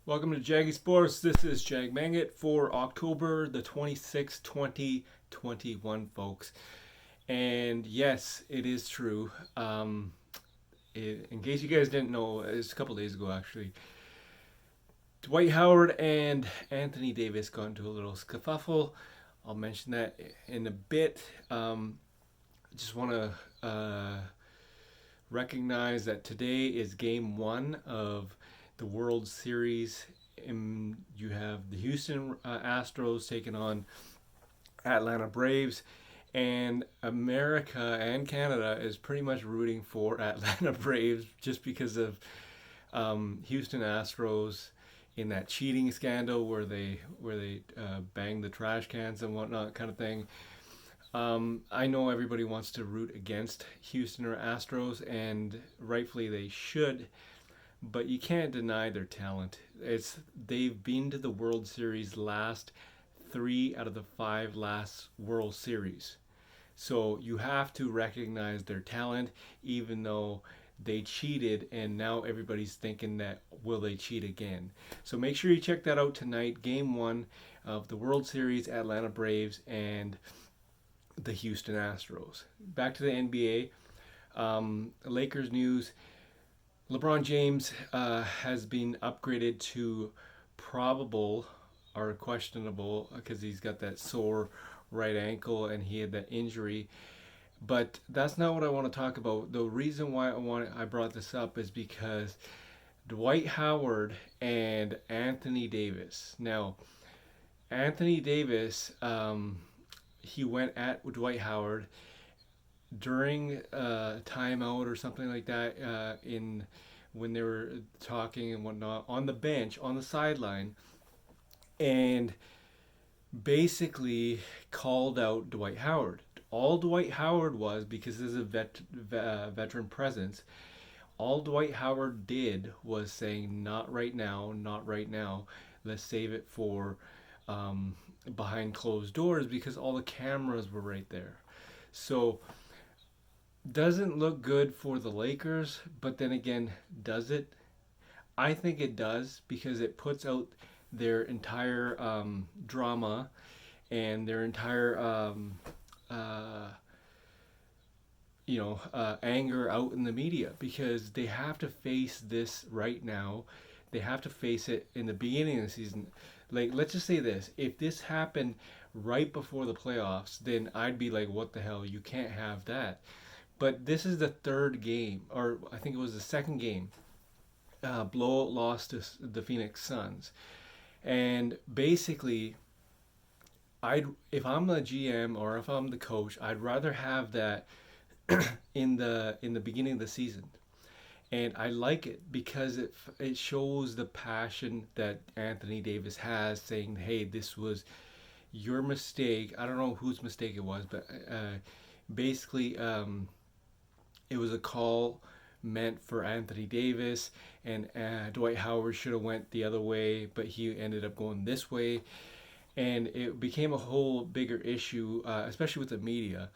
Welcome to Jaggy Sports. This is Jag Mangat for October the 26th, 2021, folks. And yes, it is true. In case you guys didn't know, it's a couple days ago actually. Dwight Howard and Anthony Davis got into a little scuffle. I'll mention that in a bit. I just want to recognize that today is game one of the World Series. You have the Houston Astros taking on Atlanta Braves, and America and Canada is pretty much rooting for Atlanta Braves just because of Houston Astros in that cheating scandal where they banged the trash cans and whatnot kind of thing. I know everybody wants to root against Houston or Astros, and rightfully they should, but you can't deny their talent. They've been to the World Series last 3 out of the 5 last World Series. So you have to recognize their talent, even though they cheated, and now everybody's thinking that will they cheat again. So make sure you check that out tonight. Game one of the World Series, Atlanta Braves and the Houston Astros. Back to the NBA. Lakers news. Lebron James has been upgraded to probable or questionable because he's got that sore right ankle and he had that injury. But that's not what I want to talk about. The reason why I brought this up is because Dwight Howard and Anthony Davis. Now, Anthony Davis, he went at Dwight Howard during a timeout or something like that when they were talking and whatnot on the bench on the sideline, and basically called out Dwight Howard. All Dwight Howard was, because there's a veteran presence, all Dwight Howard did was saying, not right now, not right now, let's save it for behind closed doors, because all the cameras were right there. So doesn't look good for the Lakers, but then again, does it? I think it does, because it puts out their entire drama and their entire anger out in the media, because they have to face this right now. They have to face it in the beginning of the season. Like, let's just say this: if this happened right before the playoffs, then I'd be like, what the hell, you can't have that. But this is the third game, or I think it was the second game. Blowout loss to the Phoenix Suns, and basically, if I'm the GM or if I'm the coach, I'd rather have that in the beginning of the season, and I like it because it shows the passion that Anthony Davis has, saying, "Hey, this was your mistake." I don't know whose mistake it was, but basically. It was a call meant for Anthony Davis, and Dwight Howard should have went the other way, but he ended up going this way, and it became a whole bigger issue, especially with the media.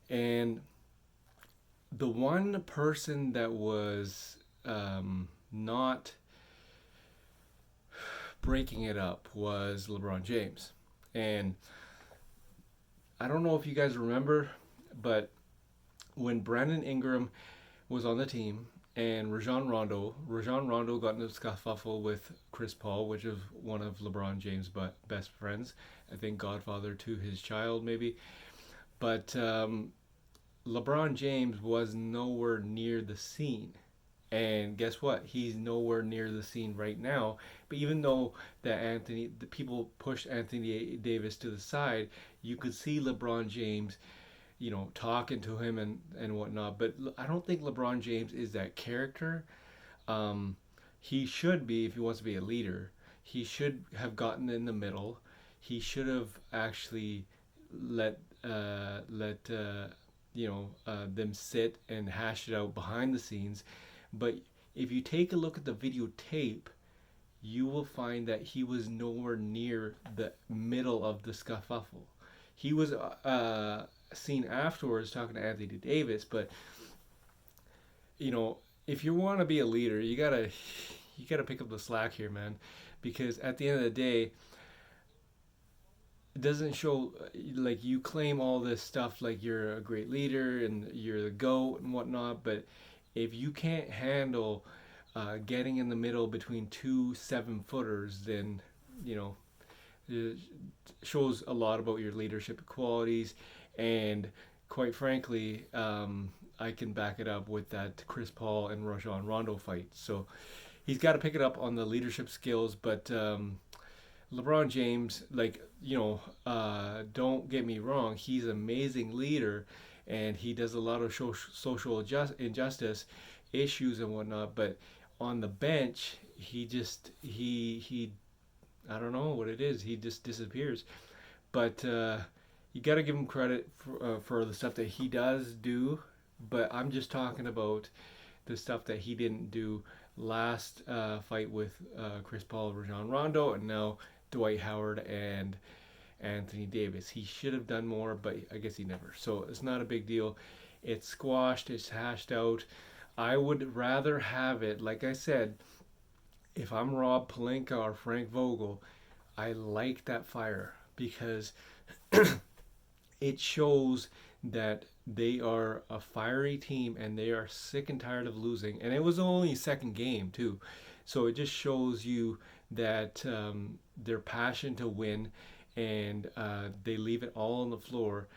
And the one person that was not breaking it up was LeBron James. And I don't know if you guys remember, but when Brandon Ingram was on the team and Rajon Rondo got into a scuffle with Chris Paul, which is one of LeBron James' best friends. I think godfather to his child, maybe. But LeBron James was nowhere near the scene. And guess what? He's nowhere near the scene right now. But even though the people pushed Anthony Davis to the side, you could see LeBron James talking to him and whatnot. But I don't think LeBron James is that character. He should be, if he wants to be a leader. He should have gotten in the middle. He should have actually let them sit and hash it out behind the scenes. But if you take a look at the videotape, you will find that he was nowhere near the middle of the scuffle. He was seen afterwards talking to Anthony Davis, but if you want to be a leader, you you got to pick up the slack here, man, because at the end of the day, it doesn't show like you claim all this stuff like you're a great leader and you're the GOAT and whatnot, but if you can't handle getting in the middle between two 7-footers, then you know it shows a lot about your leadership qualities. And quite frankly, I can back it up with that Chris Paul and Rajon Rondo fight. So he's got to pick it up on the leadership skills, but LeBron James, like, don't get me wrong, he's an amazing leader and he does a lot of social injustice issues and whatnot, but on the bench, he I don't know what it is, he just disappears. But you got to give him credit for the stuff that he does do, but I'm just talking about the stuff that he didn't do last fight with Chris Paul, Rajon Rondo, and now Dwight Howard and Anthony Davis. He should have done more, but I guess he never. So it's not a big deal. It's squashed, it's hashed out. I would rather have it, like I said, if I'm Rob Pelinka or Frank Vogel, I like that fire because it shows that they are a fiery team and they are sick and tired of losing. And it was only second game too, so it just shows you that their passion to win, and they leave it all on the floor.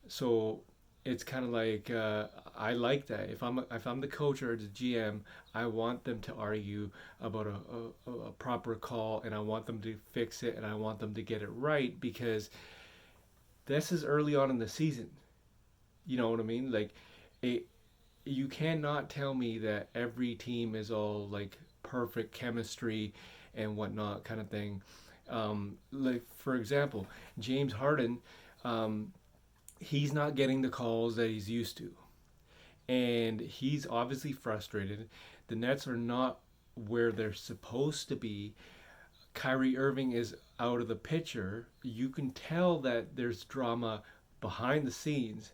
So it's kind of like I like that. If I'm the coach or the GM, I want them to argue about a proper call, and I want them to fix it, and I want them to get it right because this is early on in the season. You know what I mean? Like, it, you cannot tell me that every team is all like perfect chemistry and whatnot kind of thing. Like for example, James Harden, he's not getting the calls that he's used to, and he's obviously frustrated. The Nets are not where they're supposed to be. Kyrie Irving is out of the picture. You can tell that there's drama behind the scenes,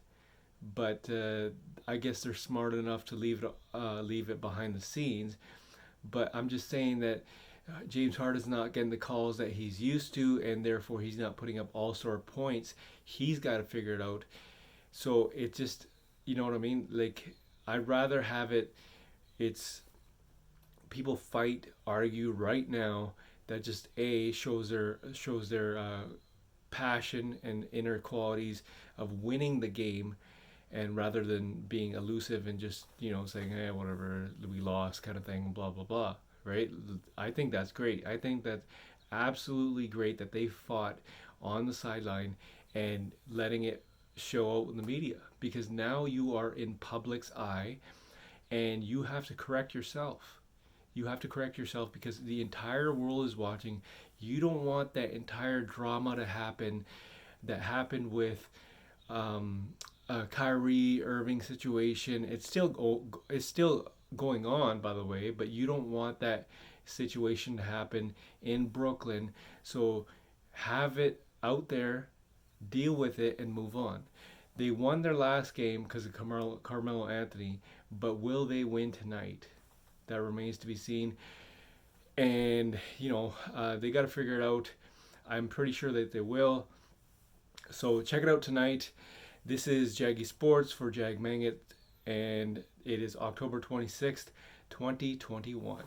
but I guess they're smart enough to leave it behind the scenes. But I'm just saying that James Harden's not getting the calls that he's used to, and therefore he's not putting up all-star points. He's got to figure it out. So it just, you know what I mean? Like, I'd rather have it. It's people fight, argue right now. That just shows their passion and inner qualities of winning the game, and rather than being elusive and just saying, hey, whatever, we lost kind of thing, blah blah blah, right? I think that's great. I think that's absolutely great that they fought on the sideline and letting it show out in the media, because now you are in public's eye and you have to correct yourself. You have to correct yourself because the entire world is watching. You don't want that entire drama to happen that happened with Kyrie Irving situation. It's still going on, by the way, but you don't want that situation to happen in Brooklyn. So have it out there, deal with it, and move on. They won their last game because of Carmelo Anthony, but will they win tonight? That remains to be seen. And they got to figure it out. I'm pretty sure that they will. So check it out tonight. This is Jaggy Sports for Jag Mangat, and it is October 26th, 2021.